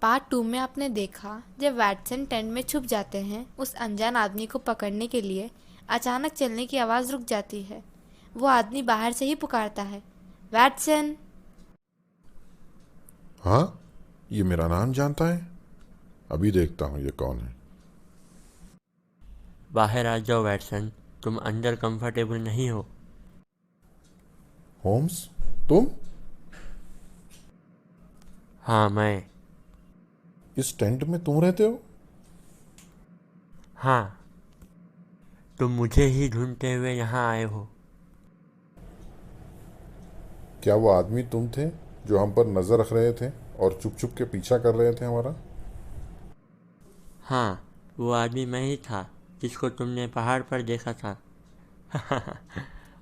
Part 2 में आपने देखा जब वैटसन टेंट में छुप जाते हैं उस अनजान आदमी को पकड़ने के लिए, अचानक चलने की आवाज़ रुक जाती है। वो आदमी बाहर से ही पुकारता है, वैटसन। हाँ, ये मेरा नाम जानता है। अभी देखता हूँ ये कौन है। बाहर आ जाओ वैटसन, तुम अंदर कंफर्टेबल नहीं हो। होम्स, तुम हाँ मैं। इस टेंट में तुम रहते हो? हाँ, तुम मुझे ही ढूंढते हुए यहाँ आए हो। क्या वो आदमी तुम थे जो हम पर नजर रख रहे थे और चुप चुप के पीछा कर रहे थे हमारा? हाँ, वो आदमी मैं ही था जिसको तुमने पहाड़ पर देखा था।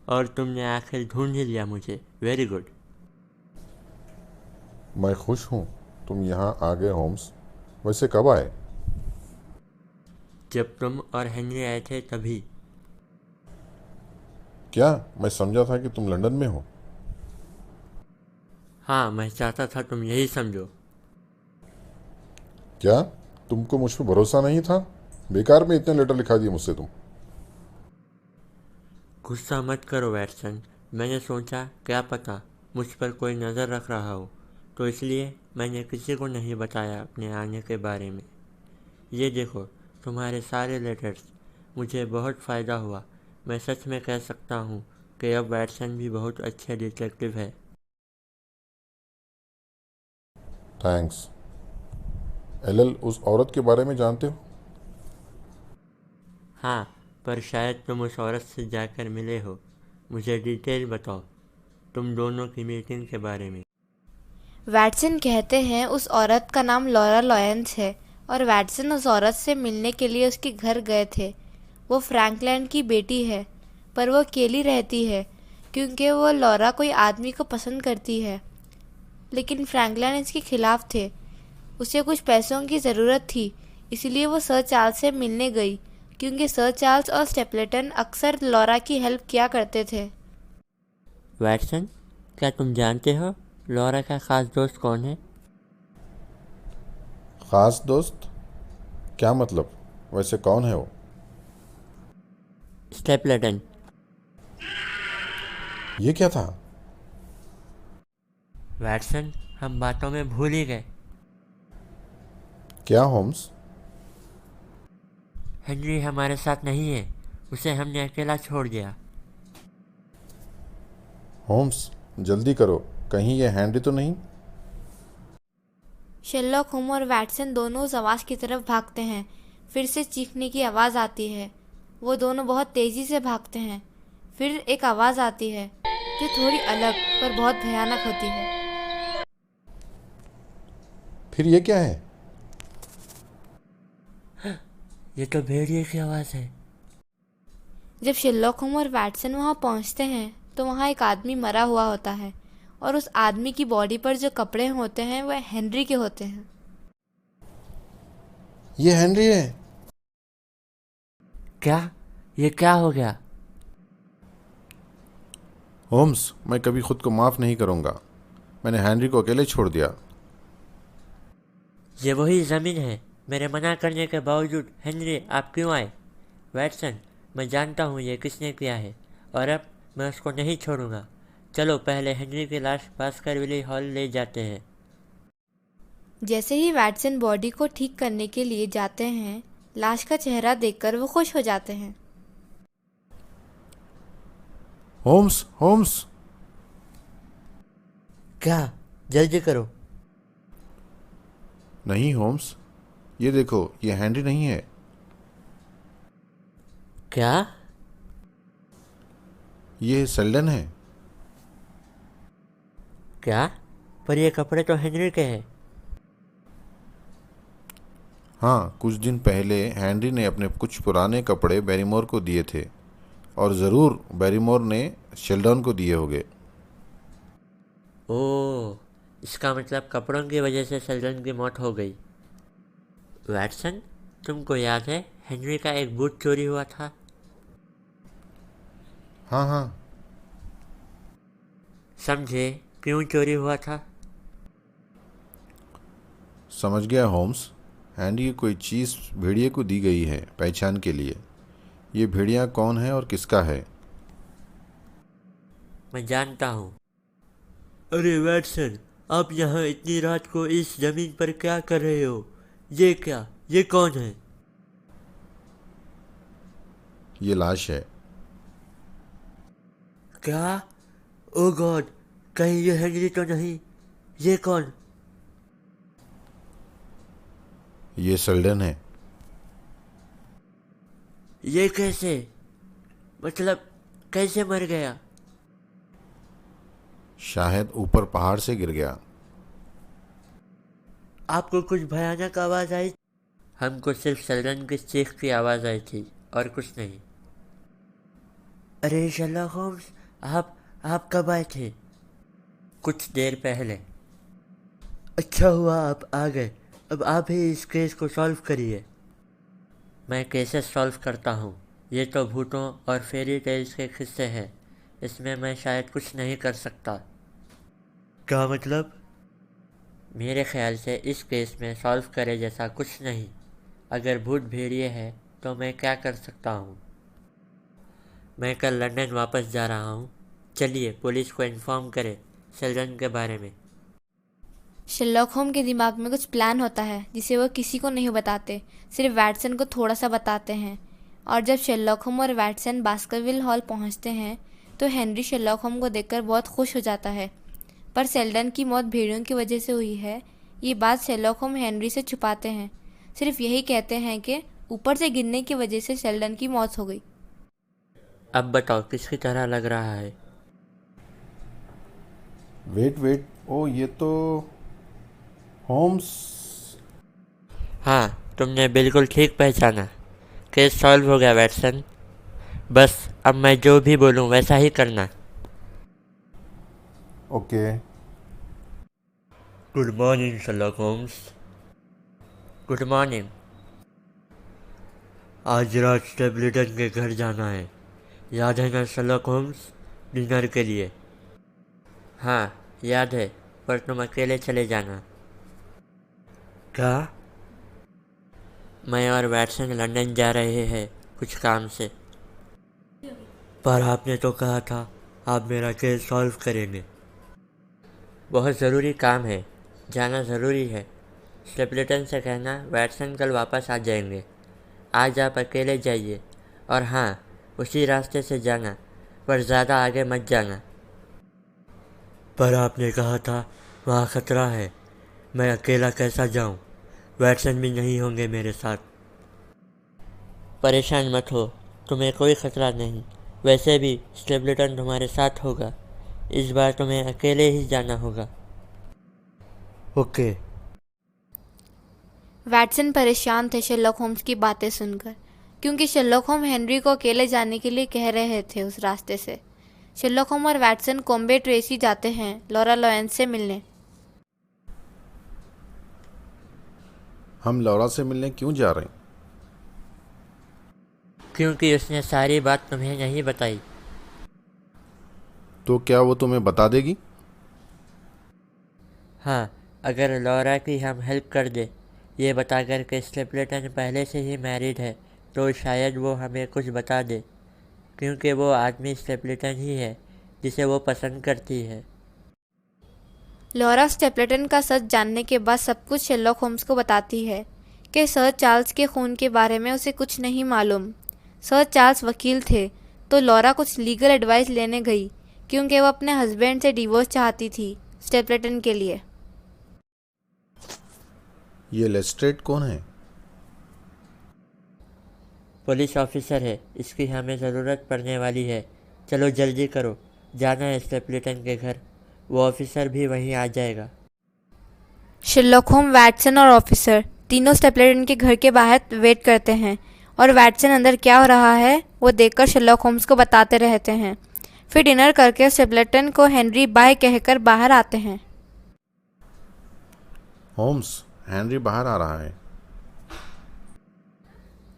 और तुमने आखिर ढूंढ ही लिया मुझे। Very good. मैं खुश हूँ तुम यहाँ आ गए होम्स। वैसे कब आए? जब तुम और हेनरी आए थे तभी। क्या मैं समझा था कि तुम लंदन में हो? हाँ, मैं चाहता था तुम यही समझो। क्या तुमको मुझ पर भरोसा नहीं था? बेकार में इतने लेटर लिखा दिए मुझसे तुम। गुस्सा मत करो वैटसन। मैंने सोचा क्या पता मुझ पर कोई नज़र रख रहा हो, तो इसलिए मैंने किसी को नहीं बताया अपने आने के बारे में। ये देखो, तुम्हारे सारे लेटर्स। मुझे बहुत फ़ायदा हुआ। मैं सच में कह सकता हूँ कि अब वैटसन भी बहुत अच्छे डिटेक्टिव है। थैंक्स। एलएल उस औरत के बारे में जानते हो? हाँ, पर शायद तुम उस औरत से जाकर मिले हो। मुझे डिटेल बताओ, तुम दोनों की मीटिंग के बारे में। वैटसन कहते हैं उस औरत का नाम लॉरा लॉयंस है और वैटसन उस औरत से मिलने के लिए उसके घर गए थे। वो फ्रैंकलैंड की बेटी है, पर वो अकेली रहती है क्योंकि वो लॉरा कोई आदमी को पसंद करती है। लेकिन फ्रैंकलिन इसके खिलाफ थे। उसे कुछ पैसों की ज़रूरत थी, इसलिए वो सर चार्ल्स से मिलने गई क्योंकि सर चार्ल्स और स्टेपलेटन अक्सर लॉरा की हेल्प किया करते थे। वैटसन, क्या तुम जानते हो लॉरा का ख़ास दोस्त कौन है? खास दोस्त? क्या मतलब? वैसे कौन है वो? स्टेपलेटन। ये क्या था? वैटसन, हम बातों में भूल ही गए। क्या होम्स? हेनरी हमारे साथ नहीं है। उसे हमने अकेला छोड़ दिया। होम्स, जल्दी करो, कहीं ये हैंडी तो नहीं? शेरलॉक होम और वैटसन दोनों उस आवाज़ की तरफ भागते हैं। फिर से चीखने की आवाज़ आती है। वो दोनों बहुत तेज़ी से भागते हैं। फिर एक आवाज़ आती है जो थोड़ी अलग पर बहुत भयानक होती है। फिर ये क्या है? ये तो भेड़िए की आवाज़ है। जब शेरलॉक होम और वैटसन वहाँ पहुँचते हैं तो वहाँ एक आदमी मरा हुआ होता है और उस आदमी की बॉडी पर जो कपड़े होते हैं वह हेनरी के होते हैं। ये हेनरी है। क्या? ये क्या हो गया? होम्स, मैं कभी खुद को माफ़ नहीं करूंगा। मैंने हेनरी को अकेले छोड़ दिया। ये वही ज़मीन है। मेरे मना करने के बावजूद हेनरी आप क्यों आए? वैटसन, मैं जानता हूँ ये किसने किया है और अब मैं उसको नहीं छोड़ूंगा। चलो पहले हेनरी की लाश बास्करविले हॉल ले जाते हैं। जैसे ही वैटसन बॉडी को ठीक करने के लिए जाते हैं, लाश का चेहरा देखकर वो खुश हो जाते हैं। Holmes, Holmes! क्या? जल्दी करो। नहीं होम्स, ये देखो, ये हेनरी नहीं है। क्या? ये सेल्डन है। क्या? पर ये कपड़े तो हेनरी के हैं। हाँ, कुछ दिन पहले हेनरी ने अपने कुछ पुराने कपड़े बैरीमोर को दिए थे, और ज़रूर बैरीमोर ने शेल्डन को दिए होंगे। ओह, इसका मतलब कपड़ों की वजह से सेल्डन की मौत हो गई। वैटसन, तुमको याद है हेनरी का एक बूट चोरी हुआ था? हाँ हाँ। समझे क्यों चोरी हुआ था? समझ गया होम्स। हैंडी कोई चीज़ भेड़िए को दी गई है पहचान के लिए। ये भेड़िया कौन है और किसका है? मैं जानता हूँ। अरे वैटसन, आप यहाँ इतनी रात को इस जमीन पर क्या कर रहे हो? ये क्या? ये कौन है? ये लाश है। क्या? ओ गॉड, कहीं ये हेनरी तो नहीं? ये कौन? ये सेल्डन है। ये कैसे? मतलब कैसे मर गया? शायद ऊपर पहाड़ से गिर गया। आपको कुछ भयानक आवाज़ आई? हमको सिर्फ सेल्डन की चीख की आवाज़ आई थी और कुछ नहीं। अरे शर्लॉक होम्स, आप कब आए थे? कुछ देर पहले। अच्छा हुआ आप आ गए। अब आप ही इस केस को सॉल्व करिए। मैं केसेस सॉल्व करता हूँ। ये तो भूतों और फेरी टेल्स के किस्से हैं। इसमें मैं शायद कुछ नहीं कर सकता। क्या मतलब? मेरे ख्याल से इस केस में सॉल्व करे जैसा कुछ नहीं। अगर भूत भेड़िए है तो मैं क्या कर सकता हूँ? मैं कल लंदन वापस जा रहा हूँ। चलिए पुलिस को इन्फॉर्म करें सेल्डन के बारे में। शर्लॉक होम के दिमाग में कुछ प्लान होता है जिसे वो किसी को नहीं बताते, सिर्फ वैटसन को थोड़ा सा बताते हैं। और जब शर्लॉक होम और वैटसन बास्करविल हॉल पहुंचते हैं तो हेनरी शर्लॉक होम को देखकर बहुत खुश हो जाता है। पर सेल्डन की मौत भेड़ियों की वजह से हुई है, ये बात शर्लॉक होम हेनरी से छुपाते हैं। सिर्फ यही कहते हैं कि ऊपर से गिरने की वजह से सेल्डन की मौत हो गई। अब बताओ किसकी तरह लग रहा है? वेट, ओ ये तो होम्स। हाँ, तुमने बिल्कुल ठीक पहचाना। केस सॉल्व हो गया वैटसन। बस अब मैं जो भी बोलूँ वैसा ही करना। Okay. Good morning Sherlock Holmes. Good morning. आज रात स्टेपलेटन के घर जाना है, याद है ना शर्लॉक होम्स? डिनर के लिए। हाँ याद है, पर तुम अकेले चले जाना। क्या? मैं और वैटसन लंदन जा रहे हैं कुछ काम से। पर आपने तो कहा था आप मेरा केस सॉल्व करेंगे। बहुत ज़रूरी काम है, जाना ज़रूरी है। स्टेपलेटन से कहना वैटसन कल वापस आ जाएंगे। आज आप अकेले जाइए और हाँ, उसी रास्ते से जाना, पर ज़्यादा आगे मत जाना। पर आपने कहा था वहाँ खतरा है। मैं अकेला कैसा जाऊँ? वैटसन भी नहीं होंगे मेरे साथ। परेशान मत हो, तुम्हें कोई खतरा नहीं। वैसे भी स्टेपलेटन तुम्हारे साथ होगा। इस बार तुम्हें अकेले ही जाना होगा। ओके। वैटसन परेशान थे शर्लॉक होम्स की बातें सुनकर, क्योंकि शर्लॉक होम हेनरी को अकेले जाने के लिए कह रहे थे उस रास्ते से। शर्लॉक होम और वैटसन कॉम्बे ट्रेसी जाते हैं लॉरा लॉयंस से मिलने। हम लौरा से मिलने क्यों जा रहे हैं? क्योंकि उसने सारी बात तुम्हें नहीं बताई। तो क्या वो तुम्हें बता देगी? हाँ, अगर लॉरा की हम हेल्प कर दे, ये बताकर कि स्टेपलेटन पहले से ही मैरिड है, तो शायद वो हमें कुछ बता दे। क्योंकि वो आदमी स्टेपलेटन ही है जिसे वो पसंद करती है। लॉरा स्टेपलेटन का सच जानने के बाद सब कुछ शर्लॉक होम्स को बताती है कि सर चार्ल्स के खून के बारे में उसे कुछ नहीं मालूम। सर चार्ल्स वकील थे, तो लॉरा कुछ लीगल एडवाइस लेने गई क्योंकि वो अपने हस्बैंड से डिवोर्स चाहती थी स्टेपलेटन के लिए। ये लेस्ट्रेट कौन है? पुलिस ऑफिसर है, इसकी हमें ज़रूरत पड़ने वाली है। चलो जल्दी करो, जाना है स्टेपलेटन के घर। वो ऑफिसर भी वहीं आ जाएगा। शर्लॉक होम, वैटसन और ऑफिसर तीनों स्टेपलेटन के घर के बाहर वेट करते हैं और वैटसन अंदर क्या हो रहा है वो देखकर शर्लॉक होम्स को बताते रहते हैं। फिर डिनर करके स्टेपलेटन को हेनरी बाय कहकर बाहर आते हैं। होम्स, हेनरी बाहर आ रहा है।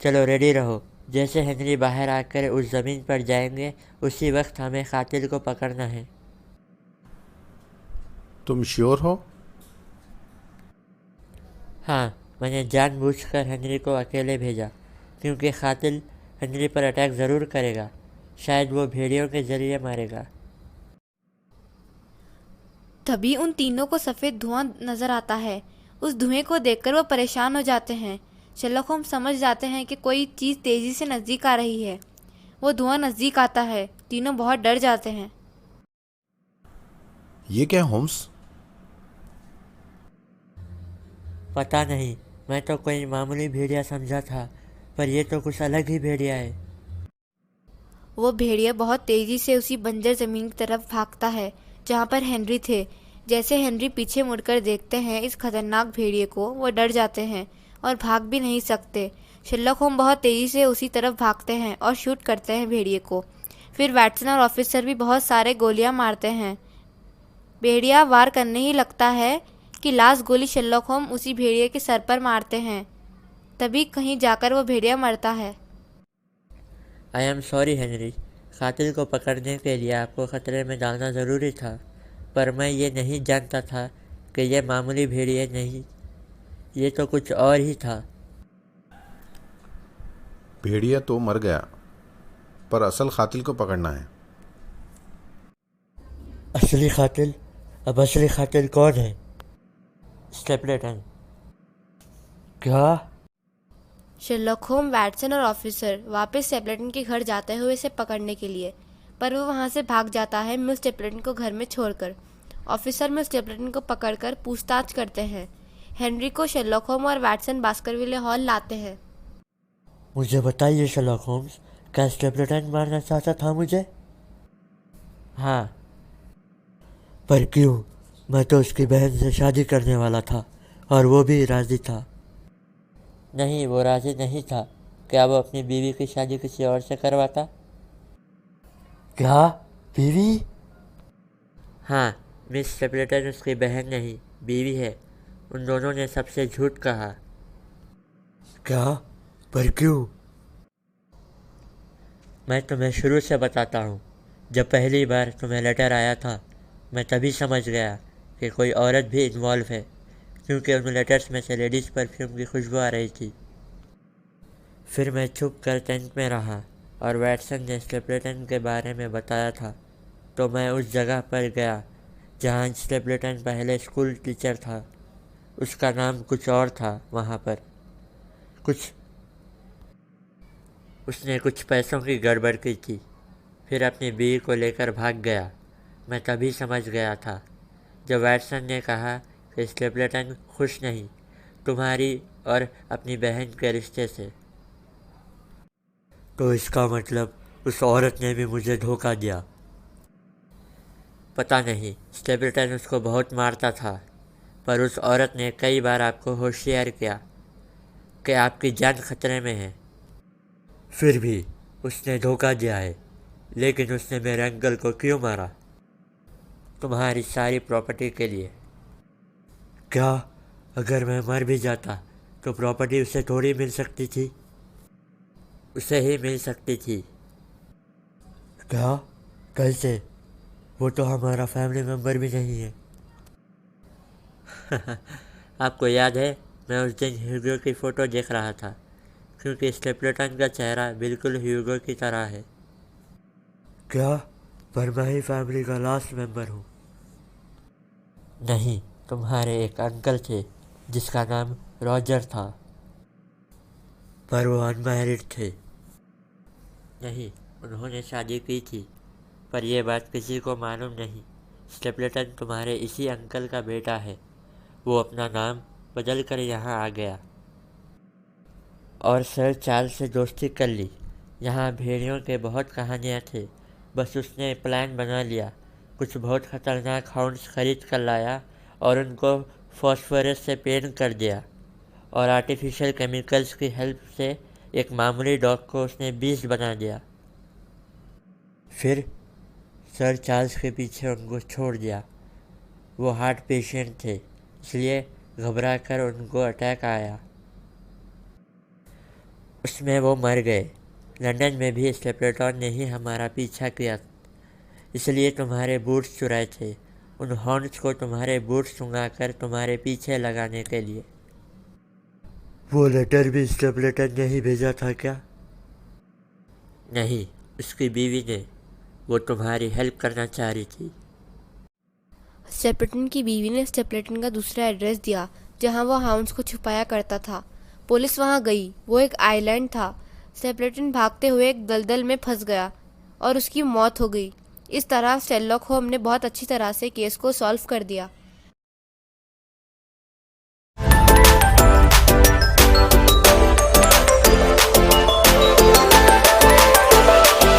चलो रेडी रहो, जैसे हेनरी बाहर आकर उस ज़मीन पर जाएंगे उसी वक्त हमें कातिल को पकड़ना है। तुम श्योर हो? हाँ, मैंने जानबूझकर हेनरी को अकेले भेजा, क्योंकि कातिल हेनरी पर अटैक ज़रूर करेगा। शायद वो भेड़ियों के ज़रिए मारेगा। तभी उन तीनों को सफ़ेद धुआं नज़र आता है। उस धुएं को देखकर वो परेशान हो जाते हैं। शर्लॉक होम्स समझ जाते हैं कि कोई चीज़ तेज़ी से नज़दीक आ रही है। वो धुआं नज़दीक आता है। तीनों बहुत डर जाते हैं। ये क्या होम्स? पता नहीं, मैं तो कोई मामूली भेड़िया समझा था, पर ये तो कुछ अलग ही भेड़िया है। वो भेड़िया बहुत तेज़ी से उसी बंजर ज़मीन की तरफ भागता है जहाँ पर हेनरी थे। जैसे हेनरी पीछे मुड़कर देखते हैं इस खतरनाक भेड़िए को, वो डर जाते हैं और भाग भी नहीं सकते। शर्लॉक होम बहुत तेज़ी से उसी तरफ भागते हैं और शूट करते हैं भेड़िए को। फिर वैटसन और ऑफिसर भी बहुत सारे गोलियां मारते हैं। भेड़िया वार करने ही लगता है कि लास्ट गोली शर्लॉक होम उसी भेड़िए के सर पर मारते हैं। तभी कहीं जाकर वो भेड़िया मरता है। आई एम सॉरी हेनरी, कातिल को पकड़ने के लिए आपको खतरे में डालना ज़रूरी था, पर मैं ये नहीं जानता था कि ये मामूली भेड़िया नहीं, ये तो कुछ और ही था। भेड़िया तो मर गया, पर असल कातिल को पकड़ना है। असली कातिल? अब असली कातिल कौन है? स्टेपलेटन। क्या? शर्लॉक होम, वैटसन और ऑफिसर वापस स्टेपलेटन के घर जाते हुए इसे पकड़ने के लिए, पर वो वहाँ से भाग जाता है मिस स्टेपलेटन को घर में छोड़कर। ऑफिसर मिस स्टेपलेटन को पकड़कर पूछताछ करते हैं। हेनरी को शर्लॉक होम और वैटसन बास्करविले हॉल लाते हैं। मुझे बताइए शर्लॉक होम्स, क्या स्टेपलेटन मारना चाहता था मुझे? हाँ। पर क्यों? मैं तो उसकी बहन से शादी करने वाला था और वो भी राजी था। नहीं, वो राजी नहीं था। क्या वो अपनी बीवी की शादी किसी और से करवाता? क्या? बीवी? हाँ, मिस स्टेपलेटन उसकी बहन नहीं, बीवी है। उन दोनों ने सबसे झूठ कहा। क्या? पर क्यों? मैं तुम्हें शुरू से बताता हूँ। जब पहली बार तुम्हें लेटर आया था, मैं तभी समझ गया कि कोई औरत भी इन्वॉल्व है, क्योंकि उन लेटर्स में से लेडीज़ परफ्यूम की खुशबू आ रही थी। फिर मैं छुप कर टेंट में रहा और वैटसन ने स्टेपलेटन के बारे में बताया था, तो मैं उस जगह पर गया जहाँ स्टेपलेटन पहले स्कूल टीचर था। उसका नाम कुछ और था वहाँ पर। उसने कुछ पैसों की गड़बड़ की थी, फिर अपनी बीवी को लेकर भाग गया। मैं तभी समझ गया था जब वैटसन ने कहा कि स्टेपलेटन खुश नहीं तुम्हारी और अपनी बहन के रिश्ते से। तो इसका मतलब उस औरत ने भी मुझे धोखा दिया। पता नहीं, स्टेपलेटन उसको बहुत मारता था, पर उस औरत ने कई बार आपको होशियार किया कि आपकी जान खतरे में है। फिर भी उसने धोखा दिया है। लेकिन उसने मेरे अंकल को क्यों मारा? तुम्हारी सारी प्रॉपर्टी के लिए। क्या? अगर मैं मर भी जाता तो प्रॉपर्टी उसे थोड़ी मिल सकती थी? उसे ही मिल सकती थी। क्या? कैसे? वो तो हमारा फैमिली मेम्बर भी नहीं है। आपको याद है, मैं उस दिन ह्यूगो की फ़ोटो देख रहा था, क्योंकि स्टेपलेटन का चेहरा बिल्कुल ह्यूगो की तरह है। क्या? पर मैं ही फैमिली का लास्ट मेंबर हूँ। नहीं, तुम्हारे एक अंकल थे जिसका नाम रॉजर था, पर वो अनमैरिड थे। नहीं, उन्होंने शादी की थी, पर यह बात किसी को मालूम नहीं। स्टेपलेटन तुम्हारे इसी अंकल का बेटा है। वो अपना नाम बदल कर यहाँ आ गया और सर चार्ल्स से दोस्ती कर ली। यहाँ भेड़ियों के बहुत कहानियाँ थे, बस उसने प्लान बना लिया। कुछ बहुत ख़तरनाक हाउंड्स खरीद कर लाया और उनको फॉस्फोरस से पेंट कर दिया, और आर्टिफिशियल केमिकल्स की हेल्प से एक मामूली डॉग को उसने बीस्ट बना दिया। फिर सर चार्ल्स के पीछे उनको छोड़ दिया। वो हार्ट पेशेंट थे, इसलिए घबरा कर उनको अटैक आया, उसमें वो मर गए। लंदन में भी स्टेपलेटन ने ही हमारा पीछा किया, इसलिए तुम्हारे बूट्स चुराए थे। उन हॉर्न्स को तुम्हारे बूट्स सुंघा कर तुम्हारे पीछे लगाने के लिए। वो लेटर भी स्टेपलेटन ने ही भेजा था क्या? नहीं, उसकी बीवी ने। वो तुम्हारी हेल्प करना चाह रही थी। स्टेपलेटन की बीवी ने स्टेपलेटन का दूसरा एड्रेस दिया जहां वो हाउंड्स को छुपाया करता था। पुलिस वहां गई। वो एक आइलैंड था। स्टेपलेटन भागते हुए एक दलदल में फंस गया और उसकी मौत हो गई। इस तरह शेरलॉक होम ने बहुत अच्छी तरह से केस को सॉल्व कर दिया।